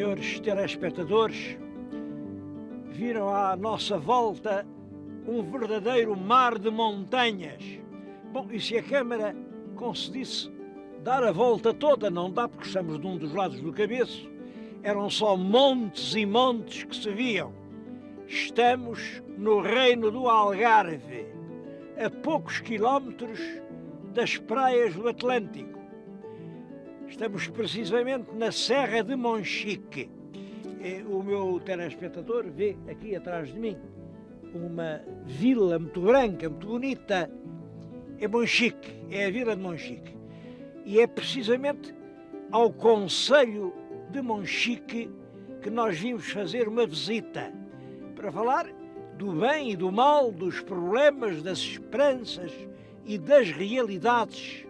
Senhores telespectadores, viram à nossa volta um verdadeiro mar de montanhas. Bom, e se a Câmara conseguisse dar a volta toda, não dá porque estamos de um dos lados do cabeço, eram só montes e montes que se viam. Estamos no reino do Algarve, a poucos quilómetros das praias do Atlântico. Estamos precisamente na Serra de Monchique. O meu telespectador vê aqui atrás de mim uma vila muito branca, muito bonita. É Monchique, é a vila de Monchique. E é precisamente ao concelho de Monchique que nós vimos fazer uma visita para falar do bem e do mal, dos problemas, das esperanças e das realidades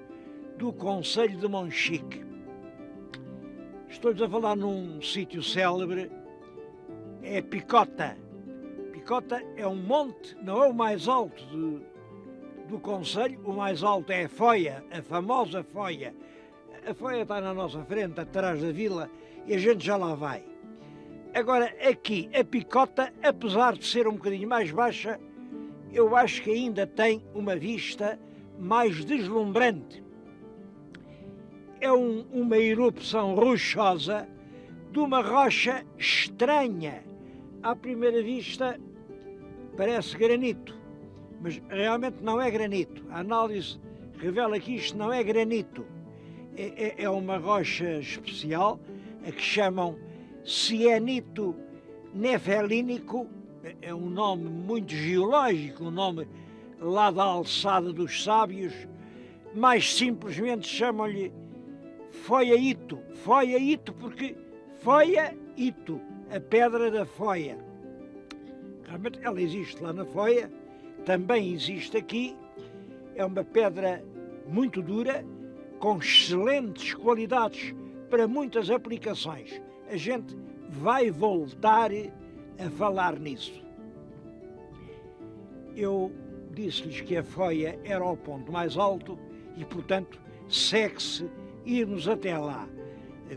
do concelho de Monchique. Estou-lhes a falar num sítio célebre, é Picota. Picota é um monte, não é o mais alto do concelho, o mais alto é a Foia, a famosa Foia. A Foia está na nossa frente, atrás da vila, e a gente já lá vai. Agora, aqui, a Picota, apesar de ser um bocadinho mais baixa, eu acho que ainda tem uma vista mais deslumbrante. É uma erupção rochosa de uma rocha estranha. À primeira vista parece granito, mas realmente não é granito. A análise revela que isto não é granito. É uma rocha especial, a que chamam cianito nefelínico. É um nome muito geológico, um nome lá da alçada dos sábios. Mais simplesmente chamam-lhe Foia-ito. Foia-ito porque Foia-ito, a pedra da Foia. Realmente ela existe lá na Foia, também existe aqui. É uma pedra muito dura, com excelentes qualidades para muitas aplicações. A gente vai voltar a falar nisso. Eu disse-lhes que a Foia era o ponto mais alto e, portanto, segue-se irmos até lá.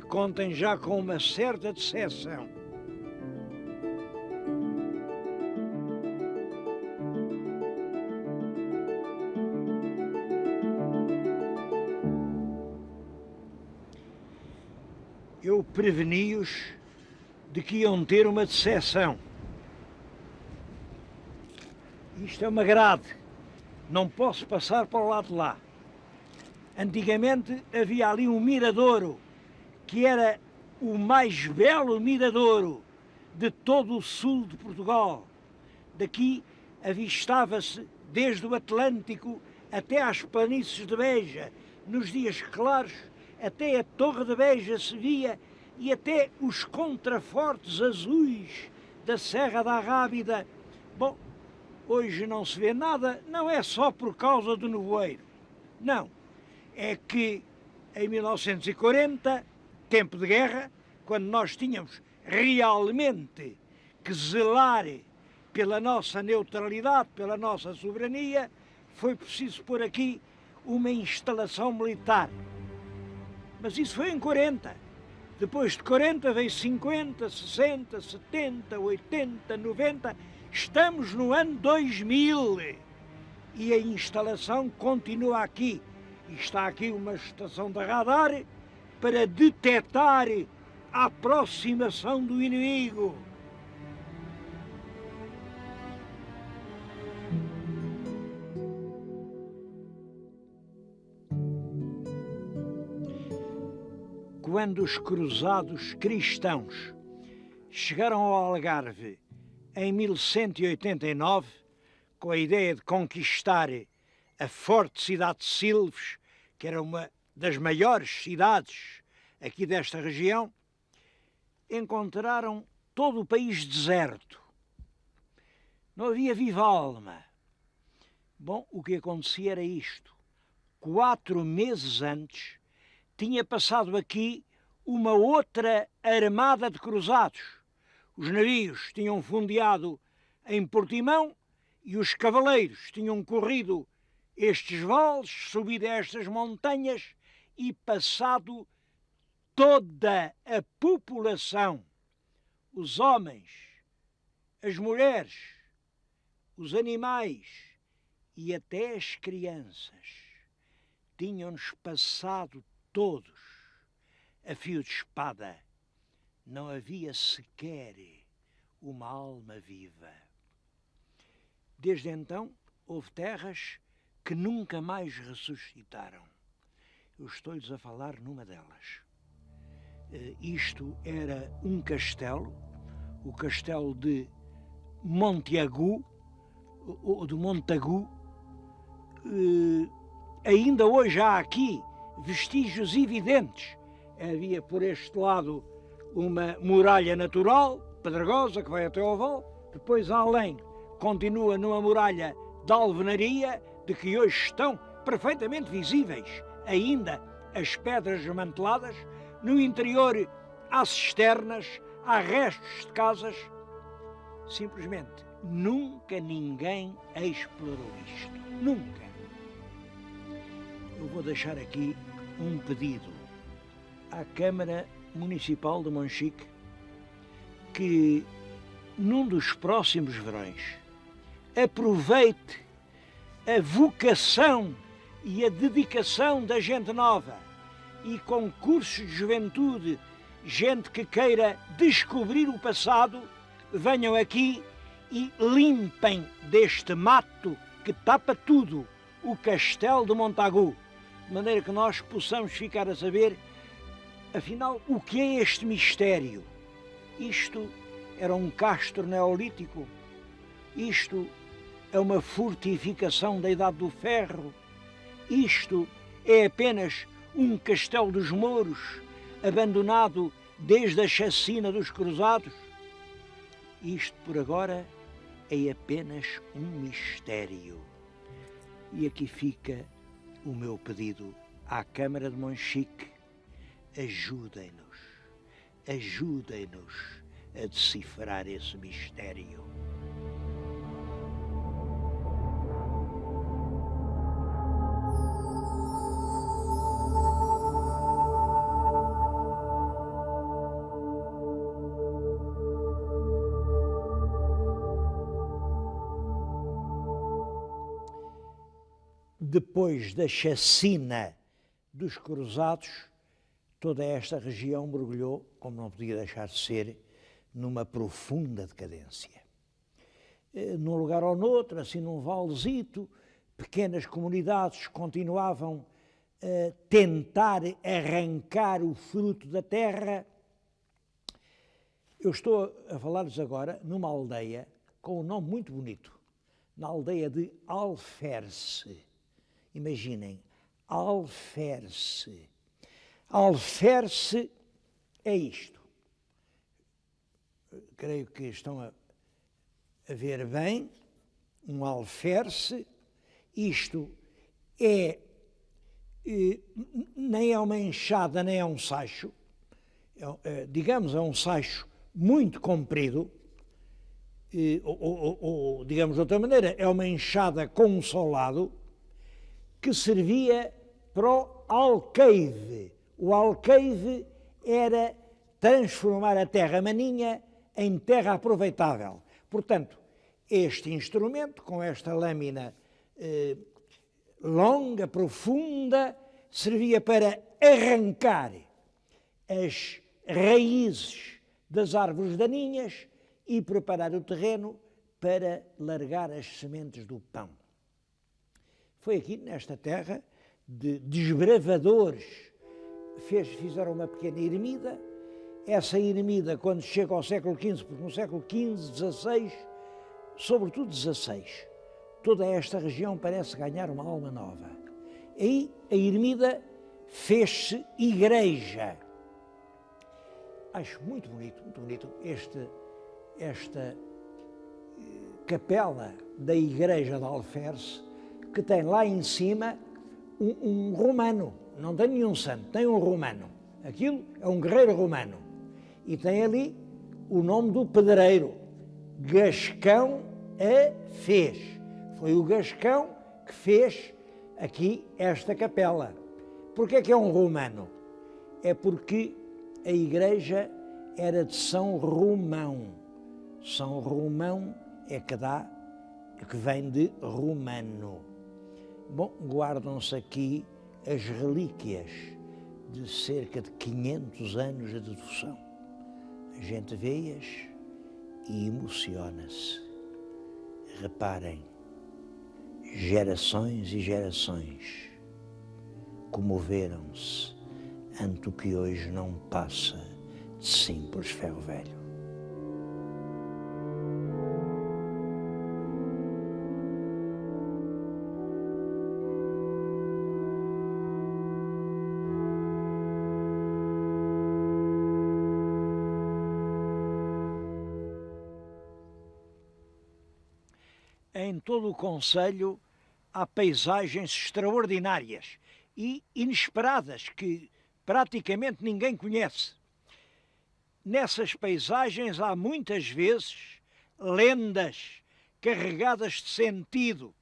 Contem já com uma certa decepção. Eu preveni-os de que iam ter uma decepção. Isto é uma grade, não posso passar para o lado de lá. Antigamente havia ali um miradouro, que era o mais belo miradouro de todo o sul de Portugal. Daqui avistava-se desde o Atlântico até às planícies de Beja. Nos dias claros, até a Torre de Beja se via e até os contrafortes azuis da Serra da Rábida. Bom, hoje não se vê nada, não é só por causa do nevoeiro. Não. É que em 1940, tempo de guerra, quando nós tínhamos realmente que zelar pela nossa neutralidade, pela nossa soberania, foi preciso pôr aqui uma instalação militar. Mas isso foi em 40. Depois de 40 veio 50, 60, 70, 80, 90. Estamos no ano 2000 e a instalação continua aqui. E está aqui uma estação de radar para detectar a aproximação do inimigo. Quando os cruzados cristãos chegaram ao Algarve em 1189, com a ideia de conquistar a forte cidade de Silves, que era uma das maiores cidades aqui desta região, encontraram todo o país deserto. Não havia viva alma. Bom, o que acontecia era isto. 4 meses antes, tinha passado aqui uma outra armada de cruzados. Os navios tinham fundeado em Portimão e os cavaleiros tinham corrido estes vales, subido a estas montanhas e passado toda a população os homens, as mulheres, os animais e até as crianças tinham-nos passado todos a fio de espada. Não havia sequer uma alma viva. Desde então, houve terras que nunca mais ressuscitaram. Eu estou-lhes a falar numa delas. Isto era um castelo, o castelo de Monteagu, ou de Montagu. Ainda hoje há aqui vestígios evidentes. Havia por este lado uma muralha natural, pedregosa, que vai até ao val. Depois, além, continua numa muralha de alvenaria, de que hoje estão perfeitamente visíveis ainda as pedras desmanteladas. No interior há cisternas, há restos de casas. Simplesmente nunca ninguém explorou isto. Nunca. Eu vou deixar aqui um pedido à Câmara Municipal de Monchique que, num dos próximos verões, aproveite a vocação e a dedicação da gente nova e concursos de juventude, gente que queira descobrir o passado, venham aqui e limpem deste mato que tapa tudo o castelo de Montagu, de maneira que nós possamos ficar a saber, afinal, o que é este mistério? Isto era um castro neolítico? Isto é uma fortificação da Idade do Ferro? Isto é apenas um castelo dos mouros, abandonado desde a chacina dos cruzados? Isto, por agora, é apenas um mistério. E aqui fica o meu pedido à Câmara de Monchique: ajudem-nos, ajudem-nos a decifrar esse mistério. Depois da chacina dos cruzados, toda esta região mergulhou, como não podia deixar de ser, numa profunda decadência. Num lugar ou noutro, assim num valezito, pequenas comunidades continuavam a tentar arrancar o fruto da terra. Eu estou a falar-lhes agora numa aldeia com um nome muito bonito, na aldeia de Alferce. Imaginem, Alferce. Alferce é isto. Creio que estão a ver bem, um alferce. Isto nem é uma enxada, nem é um sacho. Digamos, é um sacho muito comprido, ou digamos de outra maneira, é uma enxada com um só lado, que servia para o alqueire. O alqueire era transformar a terra maninha em terra aproveitável. Portanto, este instrumento, com esta lâmina longa, profunda, servia para arrancar as raízes das árvores daninhas e preparar o terreno para largar as sementes do pão. Foi aqui, nesta terra, de desbravadores, fizeram uma pequena ermida. Essa ermida, quando chega ao século XV, porque no século XV, XVI, sobretudo XVI, toda esta região parece ganhar uma alma nova. Aí a ermida fez-se igreja. Acho muito bonito esta capela da igreja de Alferce, que tem lá em cima um romano, não tem nenhum santo, tem um romano. Aquilo é um guerreiro romano. E tem ali o nome do pedreiro, Gascão a fez. Foi o Gascão que fez aqui esta capela. Porquê é que é um romano? É porque a igreja era de São Romão. São Romão é que vem de romano. Bom, guardam-se aqui as relíquias de cerca de 500 anos de devoção. A gente vê-as e emociona-se. Reparem, gerações e gerações comoveram-se ante o que hoje não passa de simples ferro velho. Em todo o concelho há paisagens extraordinárias e inesperadas que praticamente ninguém conhece. Nessas paisagens há muitas vezes lendas carregadas de sentido.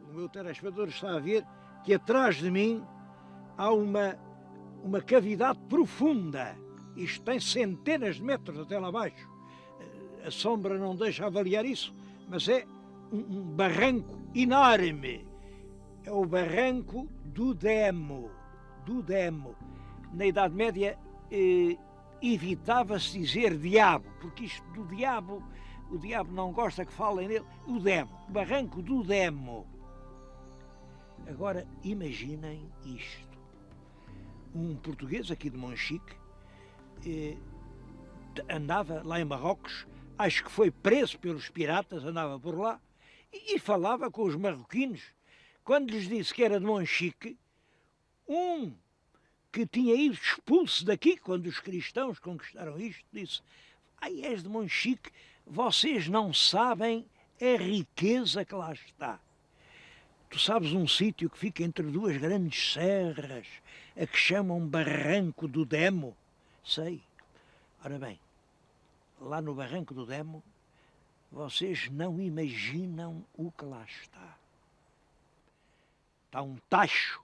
O meu telespectador está a ver que atrás de mim há uma cavidade profunda. Isto tem centenas de metros até lá abaixo. A sombra não deixa avaliar isso, mas é um barranco enorme. É o barranco do Demo. Na Idade Média evitava-se dizer diabo, porque isto do diabo, o diabo não gosta que falem nele. O Demo, o barranco do Demo. Agora imaginem isto. Um português aqui de Monchique andava lá em Marrocos, acho que foi preso pelos piratas, andava por lá, e falava com os marroquinos. Quando lhes disse que era de Monchique, um que tinha ido expulso daqui, quando os cristãos conquistaram isto, disse: "Ai, és de Monchique, vocês não sabem a riqueza que lá está. Tu sabes um sítio que fica entre duas grandes serras, a que chamam Barranco do Demo?" Sei. Ora bem, lá no Barranco do Demo, vocês não imaginam o que lá está. Está um tacho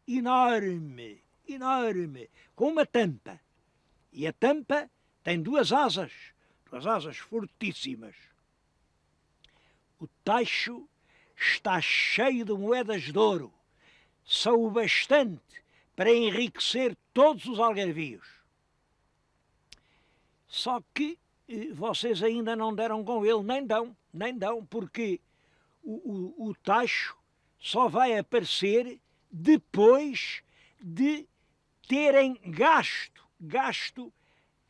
enorme, com uma tampa. E a tampa tem duas asas fortíssimas. O tacho está cheio de moedas de ouro. São o bastante para enriquecer todos os algarvios. Só que vocês ainda não deram com ele, nem dão, porque o tacho só vai aparecer depois de terem gasto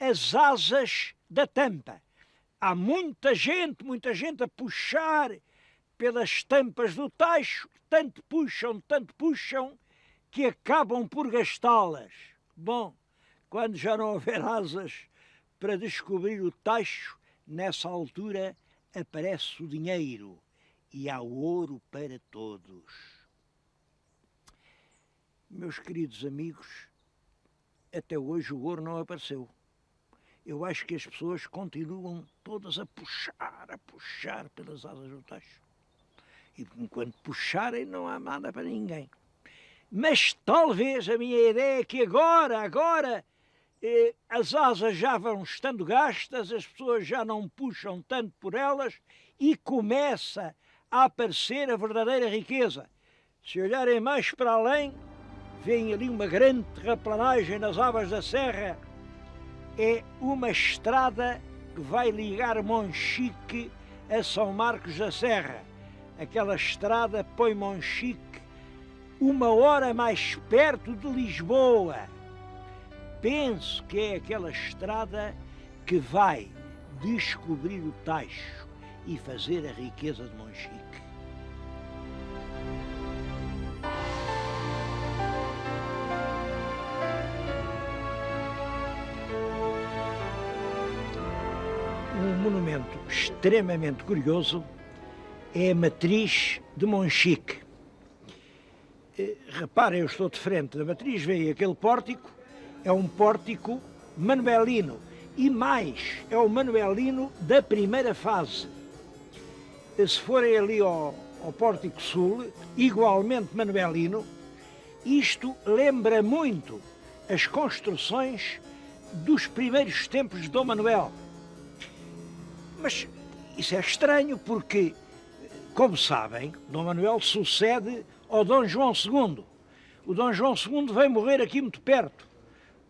as asas da tampa. Há muita gente a puxar pelas tampas do tacho, tanto puxam, que acabam por gastá-las. Bom, quando já não houver asas para descobrir o tacho, nessa altura aparece o dinheiro e há ouro para todos. Meus queridos amigos, até hoje o ouro não apareceu. Eu acho que as pessoas continuam todas a puxar pelas asas do tacho. E enquanto puxarem não há nada para ninguém. Mas talvez a minha ideia é que agora as asas já vão estando gastas, as pessoas já não puxam tanto por elas e começa a aparecer a verdadeira riqueza. Se olharem mais para além, veem ali uma grande terraplanagem nas Avas da Serra. É uma estrada que vai ligar Monchique a São Marcos da Serra. Aquela estrada põe Monchique 1 hora mais perto de Lisboa. Penso que é aquela estrada que vai descobrir o tacho e fazer a riqueza de Monchique. Um monumento extremamente curioso é a matriz de Monchique. Reparem, eu estou de frente da matriz, veem aquele pórtico, é um pórtico manuelino, e mais, é o manuelino da primeira fase. Se forem ali ao pórtico sul, igualmente manuelino, isto lembra muito as construções dos primeiros tempos de Dom Manuel. Mas isso é estranho porque, como sabem, Dom Manuel sucede ao Dom João II. O Dom João II veio morrer aqui muito perto.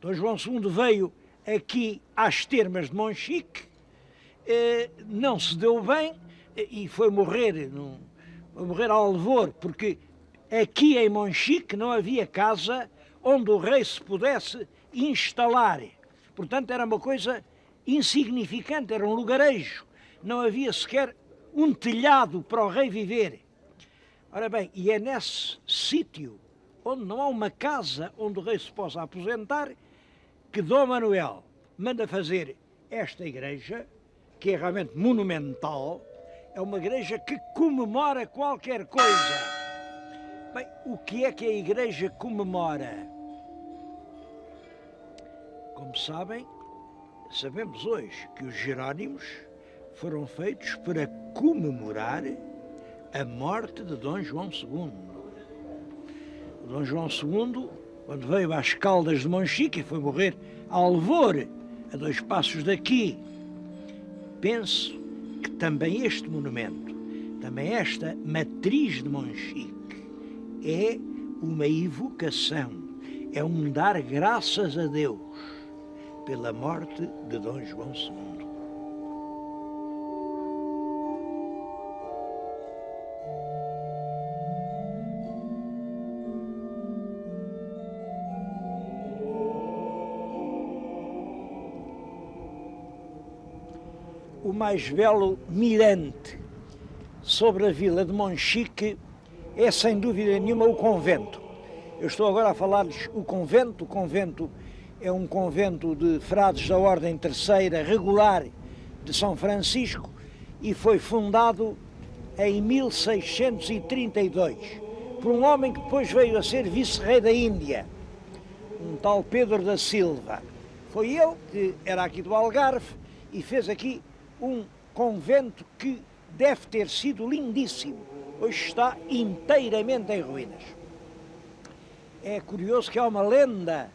Dom João II veio aqui às termas de Monchique, não se deu bem e foi morrer a Alvor, porque aqui em Monchique não havia casa onde o rei se pudesse instalar. Portanto, era uma coisa insignificante, era um lugarejo. Não havia sequer um telhado para o rei viver. Ora bem, e é nesse sítio onde não há uma casa onde o rei se possa aposentar que Dom Manuel manda fazer esta igreja, que é realmente monumental, é uma igreja que comemora qualquer coisa. Bem, o que é que a igreja comemora? Como sabem, sabemos hoje que os Jerónimos foram feitos para comemorar a morte de Dom João II. O Dom João II, quando veio às Caldas de Monchique e foi morrer a Alvor, a 2 passos daqui, penso que também este monumento, também esta matriz de Monchique, é uma evocação, é um dar graças a Deus pela morte de Dom João II. O mais belo mirante sobre a vila de Monchique é, sem dúvida nenhuma, o convento. Eu estou agora a falar-lhes o convento. O convento é um convento de frades da Ordem Terceira regular de São Francisco e foi fundado em 1632 por um homem que depois veio a ser vice-rei da Índia, um tal Pedro da Silva. Foi ele que era aqui do Algarve e fez aqui um convento que deve ter sido lindíssimo. Hoje está inteiramente em ruínas. É curioso que há uma lenda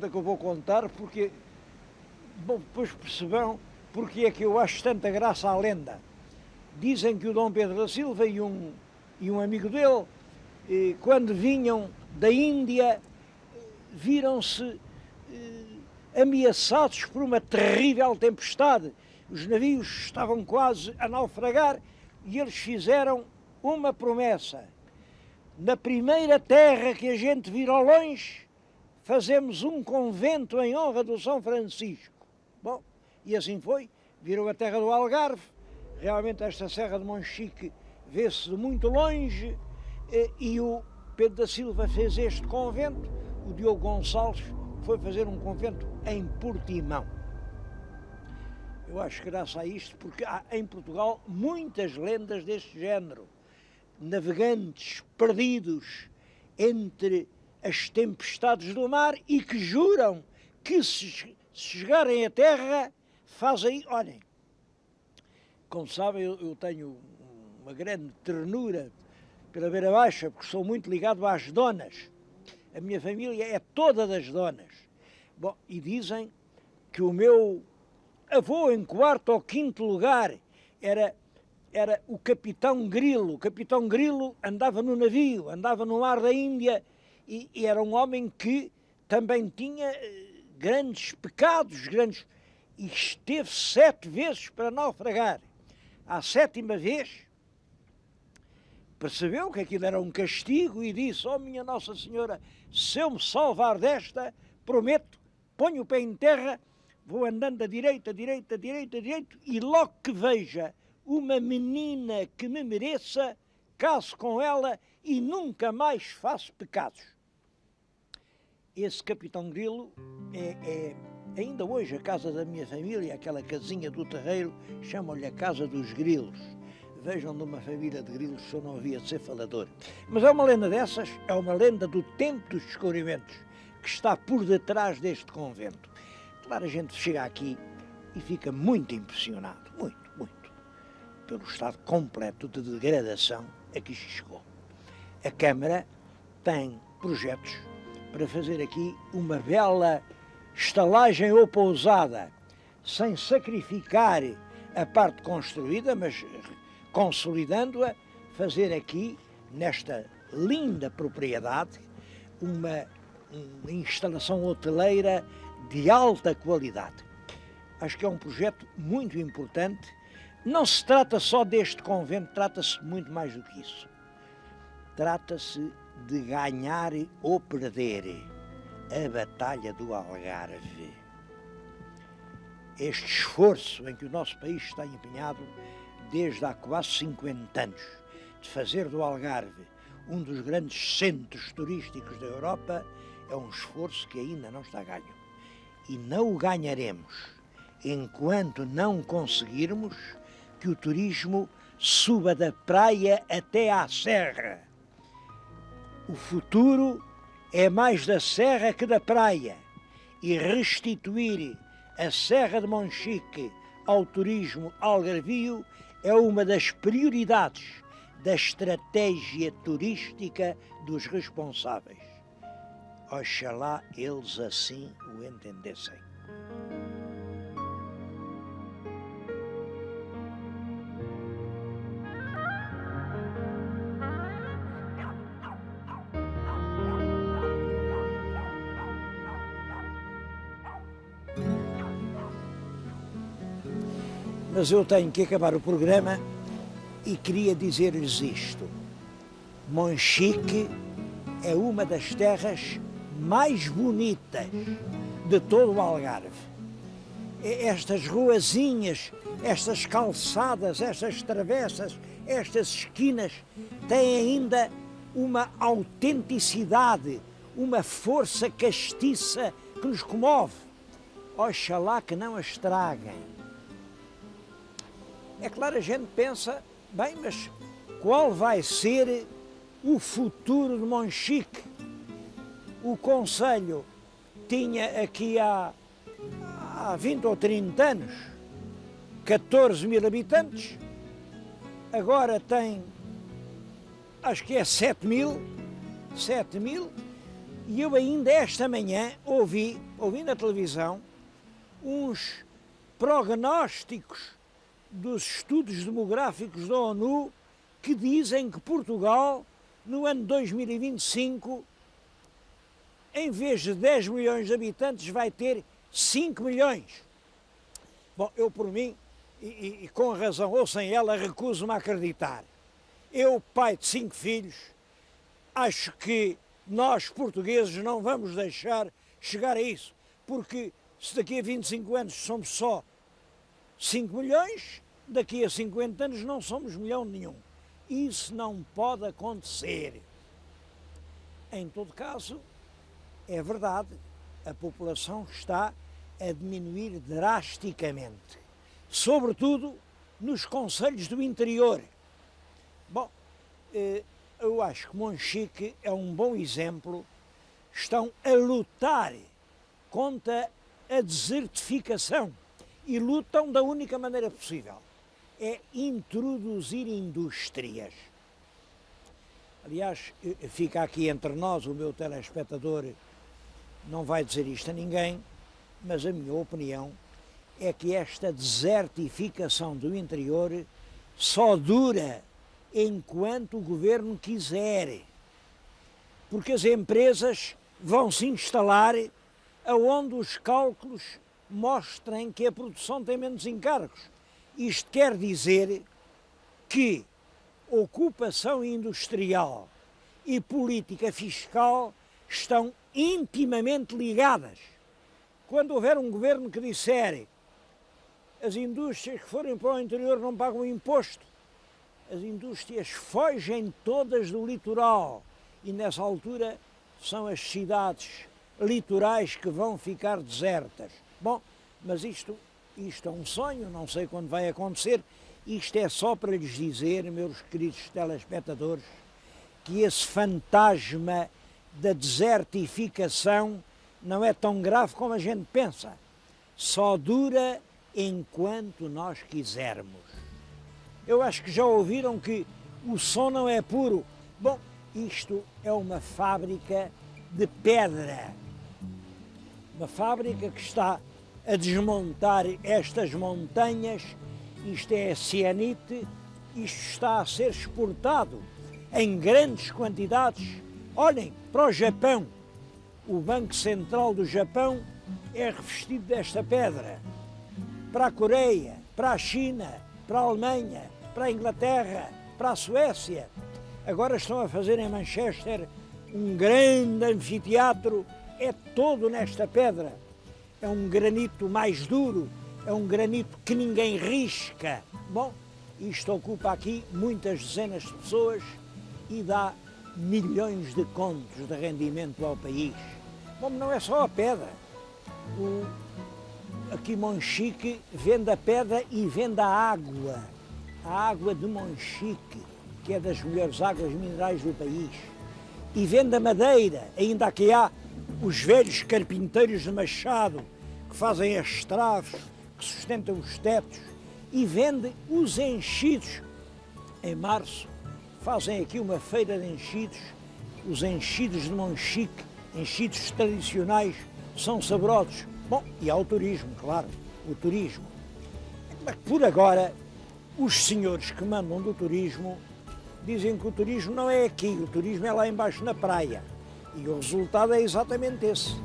que eu vou contar, porque, bom, depois perceberão porque é que eu acho tanta graça à lenda. Dizem que o Dom Pedro da Silva e um amigo dele, quando vinham da Índia, viram-se ameaçados por uma terrível tempestade. Os navios estavam quase a naufragar e eles fizeram uma promessa. Na primeira terra que a gente vir ao longe, fazemos um convento em honra do São Francisco. Bom, e assim foi. Viram a terra do Algarve. Realmente esta Serra de Monchique vê-se de muito longe e o Pedro da Silva fez este convento. O Diogo Gonçalves foi fazer um convento em Portimão. Eu acho graças a isto, porque há em Portugal muitas lendas deste género. Navegantes perdidos entre as tempestades do mar e que juram que se chegarem à terra, fazem... Olhem, como sabem, eu tenho uma grande ternura pela Beira Baixa, porque sou muito ligado às donas. A minha família é toda das donas. Bom, e dizem que o meu avô, em 4º ou 5º lugar, era o Capitão Grilo. O Capitão Grilo andava no navio, andava no mar da Índia e era um homem que também tinha grandes pecados, e esteve 7 vezes para naufragar. À 7ª vez, percebeu que aquilo era um castigo e disse: "Oh, minha Nossa Senhora, se eu me salvar desta, prometo, ponho o pé em terra, vou andando à direita, e logo que veja uma menina que me mereça, caso com ela e nunca mais faço pecados." Esse Capitão Grilo é ainda hoje a casa da minha família, aquela casinha do terreiro, chamam-lhe a Casa dos Grilos. Vejam, de uma família de grilos, se eu não havia de ser falador. Mas é uma lenda dessas, é uma lenda do tempo dos descobrimentos, que está por detrás deste convento. Claro, a gente chega aqui e fica muito impressionado, muito, pelo estado completo de degradação a que chegou. A Câmara tem projetos para fazer aqui uma bela estalagem ou pousada, sem sacrificar a parte construída, mas consolidando-a, fazer aqui, nesta linda propriedade, uma instalação hoteleira de alta qualidade. Acho que é um projeto muito importante. Não se trata só deste convento, trata-se muito mais do que isso. Trata-se de ganhar ou perder a Batalha do Algarve. Este esforço em que o nosso país está empenhado desde há quase 50 anos, de fazer do Algarve um dos grandes centros turísticos da Europa, é um esforço que ainda não está ganho. E não o ganharemos enquanto não conseguirmos que o turismo suba da praia até à serra. O futuro é mais da serra que da praia, e restituir a Serra de Monchique ao turismo algarvio é uma das prioridades da estratégia turística dos responsáveis. Oxalá eles assim o entendessem. Mas eu tenho que acabar o programa e queria dizer-lhes isto. Monchique é uma das terras mais bonitas de todo o Algarve. Estas ruazinhas, estas calçadas, estas travessas, estas esquinas têm ainda uma autenticidade, uma força castiça que nos comove. Oxalá que não a estraguem. É claro, a gente pensa, bem, mas qual vai ser o futuro de Monchique? O concelho tinha aqui há 20 ou 30 anos 14 mil habitantes, agora tem, acho que é 7 mil, e eu ainda esta manhã ouvi na televisão uns prognósticos dos estudos demográficos da ONU que dizem que Portugal, no ano 2025, em vez de 10 milhões de habitantes, vai ter 5 milhões. Bom, eu por mim, e com razão ou sem ela, recuso-me a acreditar. Eu, pai de 5 filhos, acho que nós, portugueses, não vamos deixar chegar a isso, porque se daqui a 25 anos somos só 5 milhões, daqui a 50 anos não somos milhão nenhum. Isso não pode acontecer. Em todo caso, é verdade, a população está a diminuir drasticamente, sobretudo nos concelhos do interior. Bom, eu acho que Monchique é um bom exemplo. Estão a lutar contra a desertificação e lutam da única maneira possível, é introduzir indústrias. Aliás, fica aqui entre nós, o meu telespectador não vai dizer isto a ninguém, mas a minha opinião é que esta desertificação do interior só dura enquanto o governo quiser, porque as empresas vão se instalar aonde os cálculos mostrem que a produção tem menos encargos. Isto quer dizer que ocupação industrial e política fiscal estão intimamente ligadas. Quando houver um governo que disser as indústrias que forem para o interior não pagam imposto, as indústrias fogem todas do litoral e nessa altura são as cidades litorais que vão ficar desertas. Bom, mas isto é um sonho, não sei quando vai acontecer. Isto é só para lhes dizer, meus queridos telespectadores, que esse fantasma da desertificação não é tão grave como a gente pensa. Só dura enquanto nós quisermos. Eu acho que já ouviram que o som não é puro. Bom, isto é uma fábrica de pedra. Uma fábrica que está a desmontar estas montanhas. Isto é cianite, isto está a ser exportado em grandes quantidades. Olhem, para o Japão, o Banco Central do Japão é revestido desta pedra. Para a Coreia, para a China, para a Alemanha, para a Inglaterra, para a Suécia. Agora estão a fazer em Manchester um grande anfiteatro, é todo nesta pedra. É um granito mais duro, é um granito que ninguém risca. Bom, isto ocupa aqui muitas dezenas de pessoas e dá milhões de contos de rendimento ao país. Bom, não é só a pedra. Aqui Monchique vende a pedra e vende a água de Monchique, que é das melhores águas minerais do país. E vende a madeira, ainda aqui há os velhos carpinteiros de Machado, que fazem as traves, que sustentam os tetos, e vende os enchidos. Em março fazem aqui uma feira de enchidos, os enchidos de Monchique, enchidos tradicionais, são saborosos. Bom, e há o turismo, claro, o turismo. Mas por agora, os senhores que mandam do turismo dizem que o turismo não é aqui, o turismo é lá embaixo na praia. E o resultado é exatamente esse.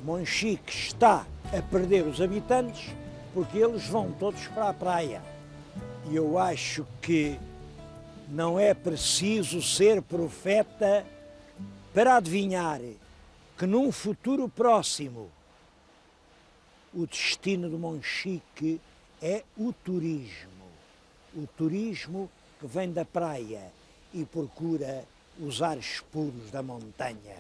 Monchique está a perder os habitantes porque eles vão todos para a praia. E eu acho que não é preciso ser profeta para adivinhar que num futuro próximo o destino de Monchique é o turismo. O turismo que vem da praia e procura os ares puros da montanha.